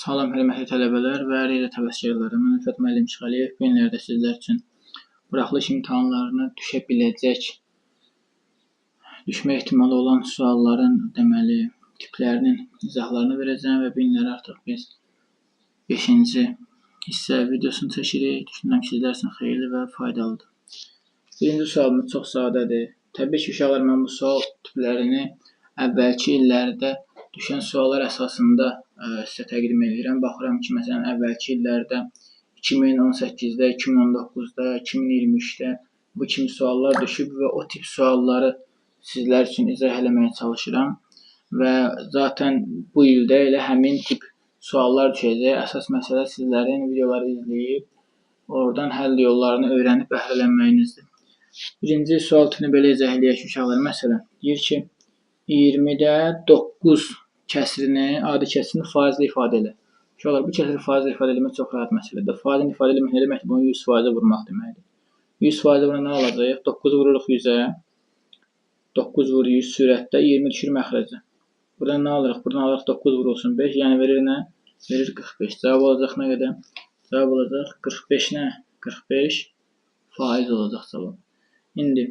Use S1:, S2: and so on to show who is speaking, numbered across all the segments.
S1: Salam hörmətli tələbələr və rəylə təvəssükarları. Mən Rəfət müəllim Çıxaliyev. Bu günlərdə sizlər üçün buraxılış imtahanlarına düşmə ehtimalı olan sualların tiplərinin izahlarını verəcəm və bu günləri artıq biz 5-ci hissə videosunu çəkirik. Düşünürəm ki, sizlər üçün xeyirli və faydalıdır. Birinci sualımız çox sadədir. Təbii ki, uşaqlar, mən bu sual tiplərini əvvəlki illərdə düşən suallar əsasında sizə təqdim edirəm. Baxıram ki, məsələn, əvvəlki illərdə 2018-də, 2019-da, 2023-də bu kimi suallar düşüb və o tip sualları sizlər üçün izah eləməyə çalışıram. Və zaten bu ildə elə həmin tip suallar düşəcək. Əsas məsələ sizlərin videoları izləyib, oradan həll yollarını öyrənib bəhrələnməyinizdir. Birinci sual tipini belə izah eləyək ki, uşaqlar, məsələn, deyir ki, 20-də 9 kəsirini, adi kəsirini faizlə ifadə elə. Uşaqlar, bu kəsiri faizlə ifadə eləmək çox rahat məsələdir. Faizlə ifadə eləmək nə deməkdir? Bunu 100%-ə vurmaq deməkdir. 100%-ə vuranda nə olacaq? 9 vururuq 100-ə. 9 vur 100 sürətdə 20 düşür məxrəcə. Buradan nə alırıq? Buradan alırıq 9 vurulsun 5. Yəni verir nə? Verir 45. Cavab olacaq nə qədər? Cavab olacaq 45 nə? 45 faiz olacaq cavab. İndi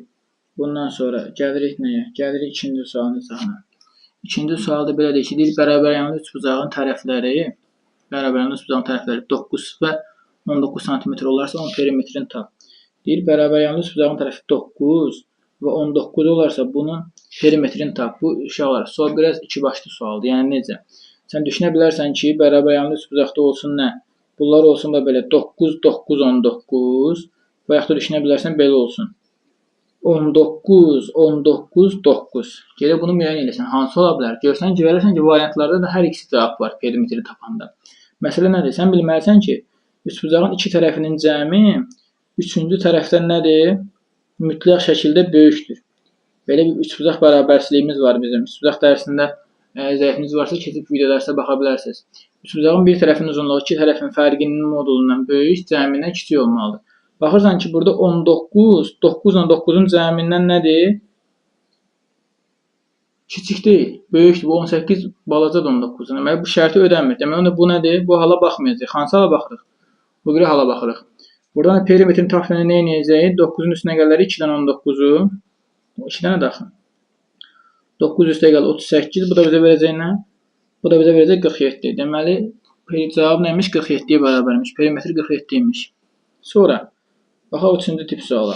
S1: bundan sonra gəlirik nəyə? Gəlirik ikinci sualın izahına. İkinci sualda belə deyir ki, bərabəryanlı üçbucağın tərəfləri 9 və 19 cm olarsa onun perimetrini tap. Deyir, bərabəryanlı üçbucağın tərəfi 9 və 19 olarsa bunun perimetrini tap. Bu uşaqlar, sual biraz iki başlı sualdır. Yəni necə? Sən düşünə bilərsən ki, bərabəryanlı üçbucaqda olsun nə? Bunlar olsun da belə 9, 9, 19 və yaxud da düşünə bilərsən belə olsun. 19, 19, 9. Gələk bunu müəyyən eləsən. Hansı ola bilər? Görsən ki, verərsən ki, variantlarda da hər ikisi cavab var perimetri tapanda. Məsələ nədir? Sən bilməlisən ki, üçbucağın iki tərəfinin cəmi üçüncü tərəfdən nədir? Mütləq şəkildə böyükdür. Belə bir üçbucaq bərabərçiliyimiz var bizim. Üçbucaq dərsində zəifiniz varsa, keçib videolarsa baxa bilərsiniz. Üçbucağın bir tərəfinin uzunluğu iki tərəfin fərqinin modulundan böyük, cəmindən kiçik olmalıdır. Baxırsan ki, burada 19, 9 ilə 9-un cəmindən nədir? Kiçik deyil, böyükdür. Bu 18 balacadır 19-un. Deməli, bu şərti ödənmir. Deməli, bu nədir? Bu hala baxmayacaq. Hansı hala baxırıq? Bu biri hala baxırıq. Buradan perimetrin tapını nə edəcəyik? 9-un üstünə gələrək 2-dən 19-u. 2-dən də daxil. 9 üstə gəl 38. Bu da bizə verəcək nə? Bu da bizə verəcək 47. Deməli, cavab nəymiş? 47-yə bərabərmiş. Perimetri 47-ymiş. Sonra, baxaq üçüncü tip suala.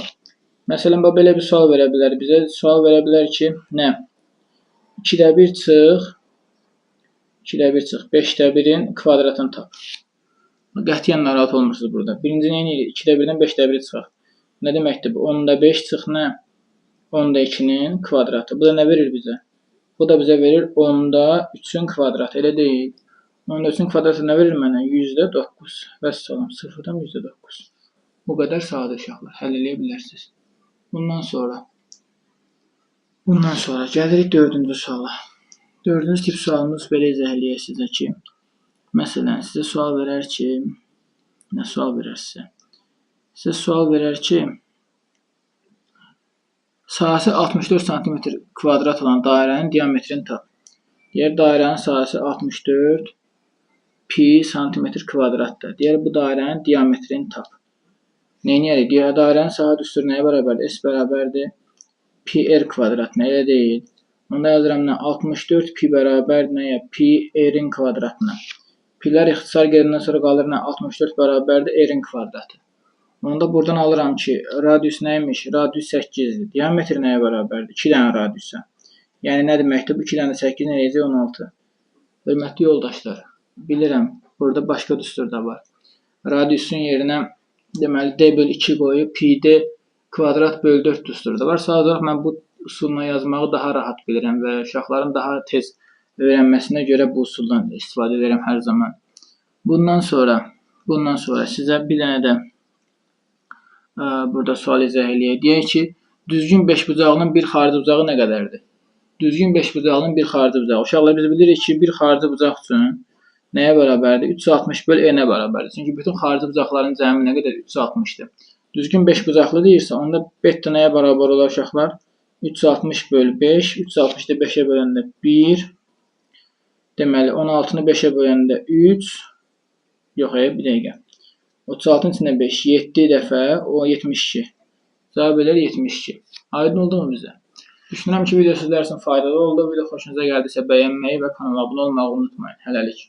S1: Məsələn, belə bir sual verə bilər bizə. Sual verə bilər ki, nə? 2-də 1 çıx, 2-də 1 çıx, 5-də 1-in kvadratını tap. Qətiyyən narahat olmursunuz burada. Birinci nə edirik? 2-də 1-dən 5-də 1-i çıxaq. Nə deməkdir bu? 10-da 5 çıx nə? 10-da 2-nin kvadratı. Bu da nə verir bizə? Bu da bizə verir 10-da 3-ün kvadratı. Elə deyil. 10-da 3-ün kvadratı nə verir mənə? 100-də 9. Vəssalam. 0-dan 100-də 9. Bu qədər sadə uşaqlar. Həll eləyə bilərsiniz. Bundan sonra gəlirik dördüncü suala. Dördüncü tip sualımız belə izah eləyək sizə ki, məsələn, sizə sual verər ki, nə sual verər sizə? Sizə sual verər ki, sahəsi 64 cm kvadrat olan dairənin diametrini tap. Deyər, dairənin sahəsi 64 pi cm kvadratdır. Deyər, bu dairənin diametrini tap. Neyniyərik? Deyər, dairənin sahə düstur nəyə bərabərdir? S bərabərdir pi r kvadratına, elə deyil. Onda yazıram nə? 64 pi bərabər nəyə? Pi r-in kvadratına. Pilər ixtisar gedəndən sonra qalır nə? 64 bərabərdir r-in kvadratı. Onda buradan alıram ki, radius nəymiş? Radius 8-dir. Diametr nəyə bərabərdir? 2 dənə radiusa. Yəni nə deməkdir? Bu 2 dənə 8 nə edəcək? 16. Hörmətli yoldaşlar, bilirəm, burada başqa düstur da var. Radiusun yerinə deməli d bölü 2 qoyub pi-d kvadrat bölü 4 düstur da var. Sadəcə mən bu üsulla yazmağı daha rahat bilirəm və uşaqların daha tez öyrənməsinə görə bu üsuldan istifadə edirəm hər zaman. Bundan sonra sizə bir dənə də burada sual izah eləyək. Deyək ki, düzgün beşbucaqlının bir xarici bucağı nə qədərdir? Düzgün beşbucaqlının bir xarici bucağı. Uşaqlar, biz bilirik ki, bir xarici bucaq üçün nəyə bərabərdir? 360 bölü n-ə bərabərdir. Çünki bütün xarici bucaqların cəmi nə qədər? 360-dır. Düzgün beşbucaqlı deyirsə, onda beta nəyə bərabər olar uşaqlar? 360 bölü 5. 360-da 5-ə böləndə 1. Deməli 16-nı 5-ə böləndə 3, yox, bir dəqiqə. 36-nın içində 5, 7 dəfə, o 72. Cavab edir 72. Aydın oldu mu bizə? Düşünürəm ki, video sizlər üçün faydalı oldu. Video xoşunuza gəldisə bəyənməyi və kanala abunə olmağı unutmayın. Hələlik.